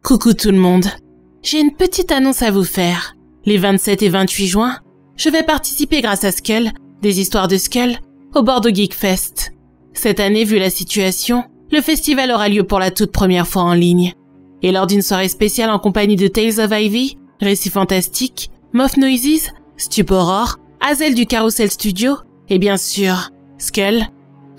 Coucou tout le monde, j'ai une petite annonce à vous faire. Les 27 et 28 juin, je vais participer grâce à Skull, des histoires de Skull, au Bordeaux Geek Fest. Cette année, vu la situation, le festival aura lieu pour la toute première fois en ligne. Et lors d'une soirée spéciale en compagnie de Tales of Ivy, Récits Fantastiques, Moff Noises, Stuporor, Hazel du Carousel Studio et bien sûr, Skull,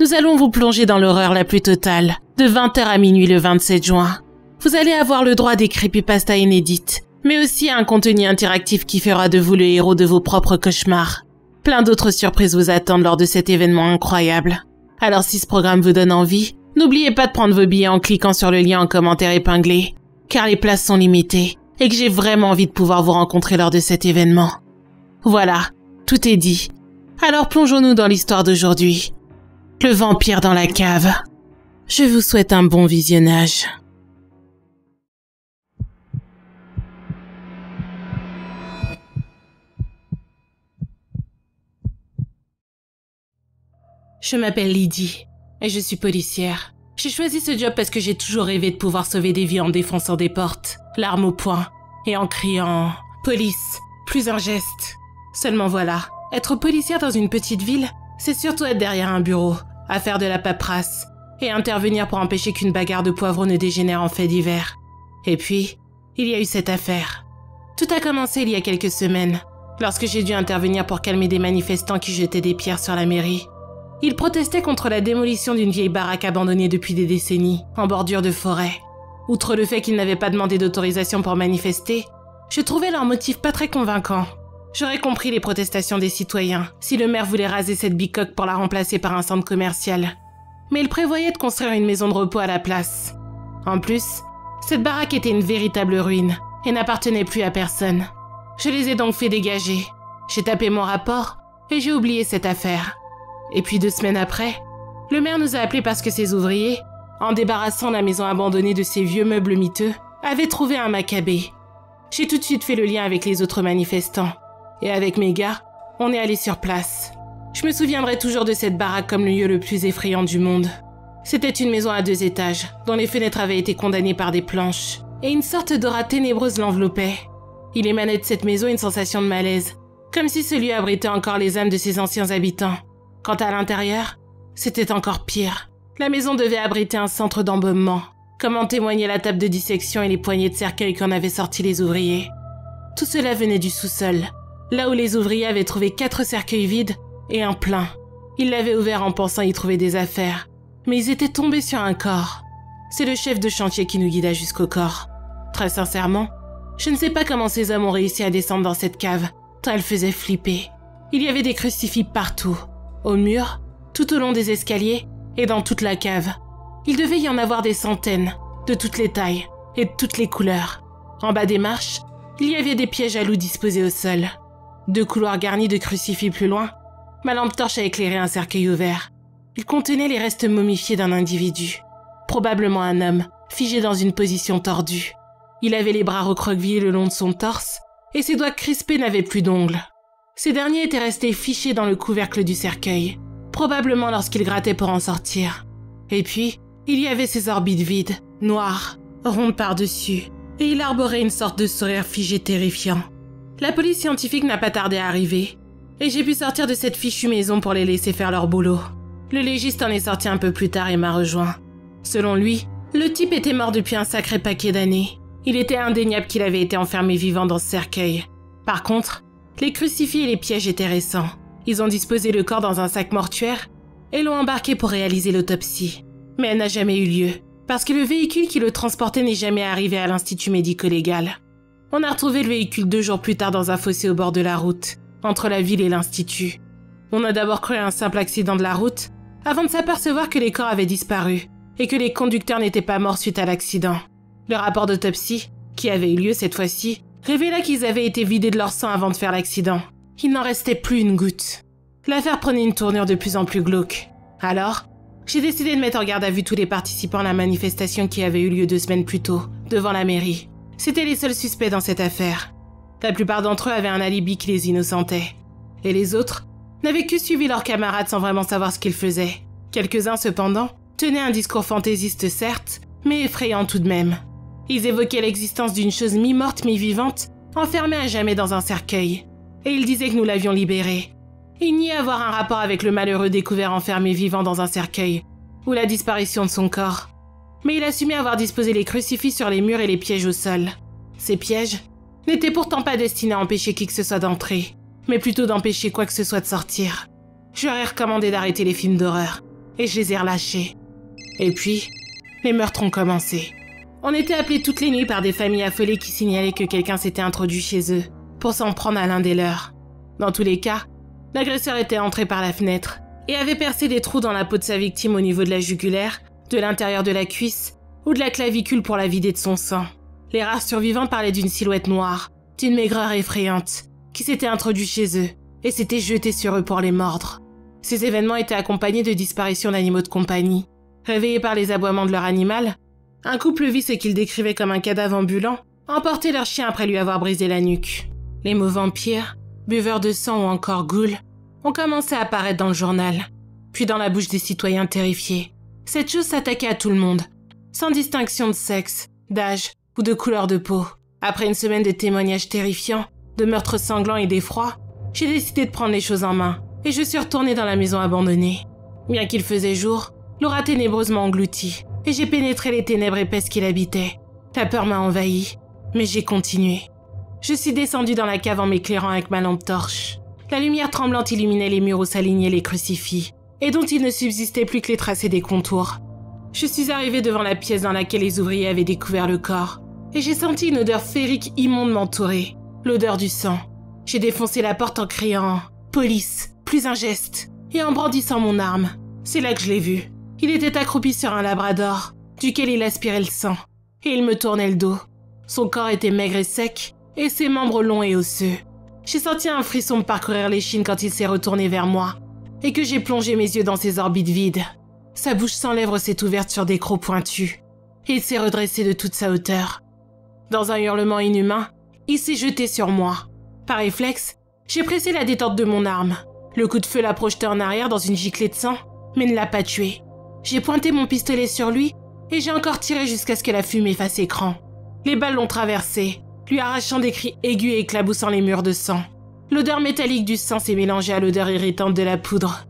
nous allons vous plonger dans l'horreur la plus totale, de 20h à minuit le 27 juin. Vous allez avoir le droit à des creepypastas inédites, mais aussi à un contenu interactif qui fera de vous le héros de vos propres cauchemars. Plein d'autres surprises vous attendent lors de cet événement incroyable. Alors si ce programme vous donne envie, n'oubliez pas de prendre vos billets en cliquant sur le lien en commentaire épinglé, car les places sont limitées et que j'ai vraiment envie de pouvoir vous rencontrer lors de cet événement. Voilà, tout est dit. Alors plongeons-nous dans l'histoire d'aujourd'hui. Le vampire dans la cave. Je vous souhaite un bon visionnage. Je m'appelle Lydie et je suis policière. J'ai choisi ce job parce que j'ai toujours rêvé de pouvoir sauver des vies en défonçant des portes, l'arme au poing, et en criant « Police !» plus un geste. Seulement voilà, être policière dans une petite ville, c'est surtout être derrière un bureau, à faire de la paperasse, et intervenir pour empêcher qu'une bagarre de poivrons ne dégénère en fait divers. Et puis, il y a eu cette affaire. Tout a commencé il y a quelques semaines, lorsque j'ai dû intervenir pour calmer des manifestants qui jetaient des pierres sur la mairie. Ils protestaient contre la démolition d'une vieille baraque abandonnée depuis des décennies, en bordure de forêt. Outre le fait qu'ils n'avaient pas demandé d'autorisation pour manifester, je trouvais leur motif pas très convaincant. J'aurais compris les protestations des citoyens, si le maire voulait raser cette bicoque pour la remplacer par un centre commercial. Mais il prévoyait de construire une maison de repos à la place. En plus, cette baraque était une véritable ruine, et n'appartenait plus à personne. Je les ai donc fait dégager. J'ai tapé mon rapport, et j'ai oublié cette affaire. Et puis 2 semaines après, le maire nous a appelés parce que ses ouvriers, en débarrassant la maison abandonnée de ses vieux meubles miteux, avaient trouvé un macabé. J'ai tout de suite fait le lien avec les autres manifestants. Et avec mes gars, on est allés sur place. Je me souviendrai toujours de cette baraque comme le lieu le plus effrayant du monde. C'était une maison à 2 étages, dont les fenêtres avaient été condamnées par des planches, et une sorte d'aura ténébreuse l'enveloppait. Il émanait de cette maison une sensation de malaise, comme si ce lieu abritait encore les âmes de ses anciens habitants. Quant à l'intérieur, c'était encore pire. La maison devait abriter un centre d'embaumement, comme en témoignait la table de dissection et les poignées de cercueil qu'en avaient sortis les ouvriers. Tout cela venait du sous-sol, là où les ouvriers avaient trouvé 4 cercueils vides et un plein. Ils l'avaient ouvert en pensant y trouver des affaires, mais ils étaient tombés sur un corps. C'est le chef de chantier qui nous guida jusqu'au corps. Très sincèrement, je ne sais pas comment ces hommes ont réussi à descendre dans cette cave, tant elle faisait flipper. Il y avait des crucifix partout. Au mur, tout au long des escaliers et dans toute la cave. Il devait y en avoir des centaines, de toutes les tailles et de toutes les couleurs. En bas des marches, il y avait des pièges à loups disposés au sol. 2 couloirs garnis de crucifix plus loin, ma lampe torche a éclairé un cercueil ouvert. Il contenait les restes momifiés d'un individu, probablement un homme, figé dans une position tordue. Il avait les bras recroquevillés le long de son torse et ses doigts crispés n'avaient plus d'ongles. Ces derniers étaient restés fichés dans le couvercle du cercueil, probablement lorsqu'il grattait pour en sortir. Et puis, il y avait ses orbites vides, noires, rondes par-dessus, et il arborait une sorte de sourire figé terrifiant. La police scientifique n'a pas tardé à arriver, et j'ai pu sortir de cette fichue maison pour les laisser faire leur boulot. Le légiste en est sorti un peu plus tard et m'a rejoint. Selon lui, le type était mort depuis un sacré paquet d'années. Il était indéniable qu'il avait été enfermé vivant dans ce cercueil. Par contre, les crucifix et les pièges étaient récents. Ils ont disposé le corps dans un sac mortuaire et l'ont embarqué pour réaliser l'autopsie. Mais elle n'a jamais eu lieu, parce que le véhicule qui le transportait n'est jamais arrivé à l'institut médico-légal. On a retrouvé le véhicule 2 jours plus tard dans un fossé au bord de la route, entre la ville et l'institut. On a d'abord cru à un simple accident de la route, avant de s'apercevoir que les corps avaient disparu et que les conducteurs n'étaient pas morts suite à l'accident. Le rapport d'autopsie, qui avait eu lieu cette fois-ci, révéla qu'ils avaient été vidés de leur sang avant de faire l'accident. Il n'en restait plus une goutte. L'affaire prenait une tournure de plus en plus glauque. Alors, j'ai décidé de mettre en garde à vue tous les participants à la manifestation qui avait eu lieu 2 semaines plus tôt, devant la mairie. C'étaient les seuls suspects dans cette affaire. La plupart d'entre eux avaient un alibi qui les innocentait. Et les autres n'avaient que suivi leurs camarades sans vraiment savoir ce qu'ils faisaient. Quelques-uns, cependant, tenaient un discours fantaisiste certes, mais effrayant tout de même. Ils évoquaient l'existence d'une chose mi-morte, mi-vivante, enfermée à jamais dans un cercueil. Et ils disaient que nous l'avions libérée. Il niait avoir un rapport avec le malheureux découvert enfermé vivant dans un cercueil, ou la disparition de son corps. Mais il assumait avoir disposé les crucifix sur les murs et les pièges au sol. Ces pièges n'étaient pourtant pas destinés à empêcher qui que ce soit d'entrer, mais plutôt d'empêcher quoi que ce soit de sortir. Je leur ai recommandé d'arrêter les films d'horreur, et je les ai relâchés. Et puis, les meurtres ont commencé. On était appelés toutes les nuits par des familles affolées qui signalaient que quelqu'un s'était introduit chez eux, pour s'en prendre à l'un des leurs. Dans tous les cas, l'agresseur était entré par la fenêtre, et avait percé des trous dans la peau de sa victime au niveau de la jugulaire, de l'intérieur de la cuisse, ou de la clavicule pour la vider de son sang. Les rares survivants parlaient d'une silhouette noire, d'une maigreur effrayante, qui s'était introduit chez eux, et s'était jeté sur eux pour les mordre. Ces événements étaient accompagnés de disparitions d'animaux de compagnie. Réveillés par les aboiements de leur animal, un couple vit ce qu'ils décrivaient comme un cadavre ambulant, emporter leur chien après lui avoir brisé la nuque. Les mots vampires, buveurs de sang ou encore ghouls ont commencé à apparaître dans le journal, puis dans la bouche des citoyens terrifiés. Cette chose s'attaquait à tout le monde, sans distinction de sexe, d'âge ou de couleur de peau. Après une semaine de témoignages terrifiants, de meurtres sanglants et d'effroi, j'ai décidé de prendre les choses en main et je suis retournée dans la maison abandonnée. Bien qu'il faisait jour, l'aura ténébreusement englouti et j'ai pénétré les ténèbres épaisses qui l'habitaient. La peur m'a envahi, mais j'ai continué. Je suis descendue dans la cave en m'éclairant avec ma lampe torche. La lumière tremblante illuminait les murs où s'alignaient les crucifix, et dont il ne subsistait plus que les tracés des contours. Je suis arrivée devant la pièce dans laquelle les ouvriers avaient découvert le corps, et j'ai senti une odeur féerique immonde m'entourer, l'odeur du sang. J'ai défoncé la porte en criant « Police !» plus un geste, et en brandissant mon arme. C'est là que je l'ai vu. Il était accroupi sur un labrador, duquel il aspirait le sang, et il me tournait le dos. Son corps était maigre et sec, et ses membres longs et osseux. J'ai senti un frisson me parcourir l'échine quand il s'est retourné vers moi, et que j'ai plongé mes yeux dans ses orbites vides. Sa bouche sans lèvres s'est ouverte sur des crocs pointus, et il s'est redressé de toute sa hauteur. Dans un hurlement inhumain, il s'est jeté sur moi. Par réflexe, j'ai pressé la détente de mon arme. Le coup de feu l'a projeté en arrière dans une giclée de sang, mais ne l'a pas tué. J'ai pointé mon pistolet sur lui, et j'ai encore tiré jusqu'à ce que la fumée fasse écran. Les balles l'ont traversé, lui arrachant des cris aigus et éclaboussant les murs de sang. L'odeur métallique du sang s'est mélangée à l'odeur irritante de la poudre.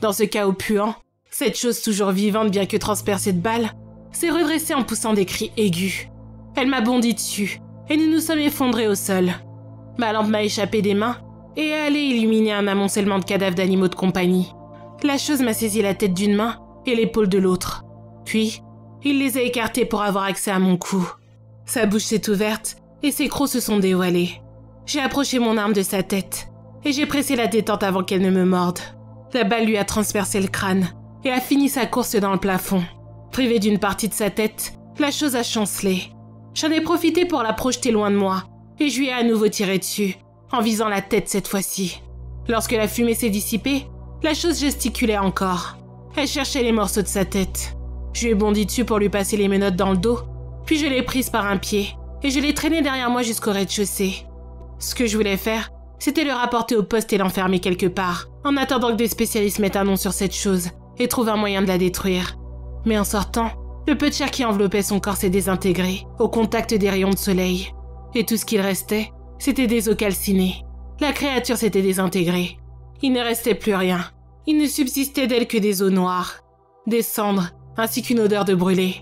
Dans ce chaos puant, cette chose toujours vivante bien que transpercée de balles, s'est redressée en poussant des cris aigus. Elle m'a bondi dessus, et nous nous sommes effondrés au sol. Ma lampe m'a échappé des mains, et est allée illuminer un amoncellement de cadavres d'animaux de compagnie. La chose m'a saisi la tête d'une main et l'épaule de l'autre. Puis, il les a écartés pour avoir accès à mon cou. Sa bouche s'est ouverte, et ses crocs se sont dévoilés. J'ai approché mon arme de sa tête, et j'ai pressé la détente avant qu'elle ne me morde. La balle lui a transpercé le crâne, et a fini sa course dans le plafond. Privée d'une partie de sa tête, la chose a chancelé. J'en ai profité pour la projeter loin de moi, et je lui ai à nouveau tiré dessus, en visant la tête cette fois-ci. Lorsque la fumée s'est dissipée, la chose gesticulait encore. Elle cherchait les morceaux de sa tête. Je lui ai bondi dessus pour lui passer les menottes dans le dos, puis je l'ai prise par un pied, et je l'ai traînée derrière moi jusqu'au rez-de-chaussée. Ce que je voulais faire, c'était le rapporter au poste et l'enfermer quelque part, en attendant que des spécialistes mettent un nom sur cette chose et trouvent un moyen de la détruire. Mais en sortant, le peu de chair qui enveloppait son corps s'est désintégré, au contact des rayons de soleil. Et tout ce qu'il restait, c'était des os calcinés. La créature s'était désintégrée. Il ne restait plus rien. Il ne subsistait d'elle que des os noirs, des cendres, ainsi qu'une odeur de brûlé.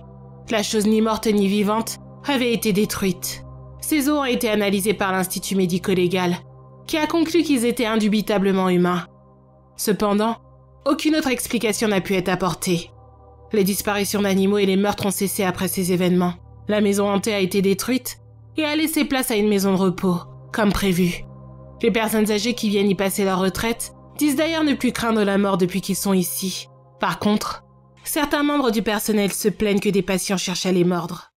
La chose ni morte ni vivante avait été détruite. Ces os ont été analysés par l'Institut médico-légal, qui a conclu qu'ils étaient indubitablement humains. Cependant, aucune autre explication n'a pu être apportée. Les disparitions d'animaux et les meurtres ont cessé après ces événements. La maison hantée a été détruite et a laissé place à une maison de repos, comme prévu. Les personnes âgées qui viennent y passer leur retraite disent d'ailleurs ne plus craindre la mort depuis qu'ils sont ici. Par contre, certains membres du personnel se plaignent que des patients cherchent à les mordre.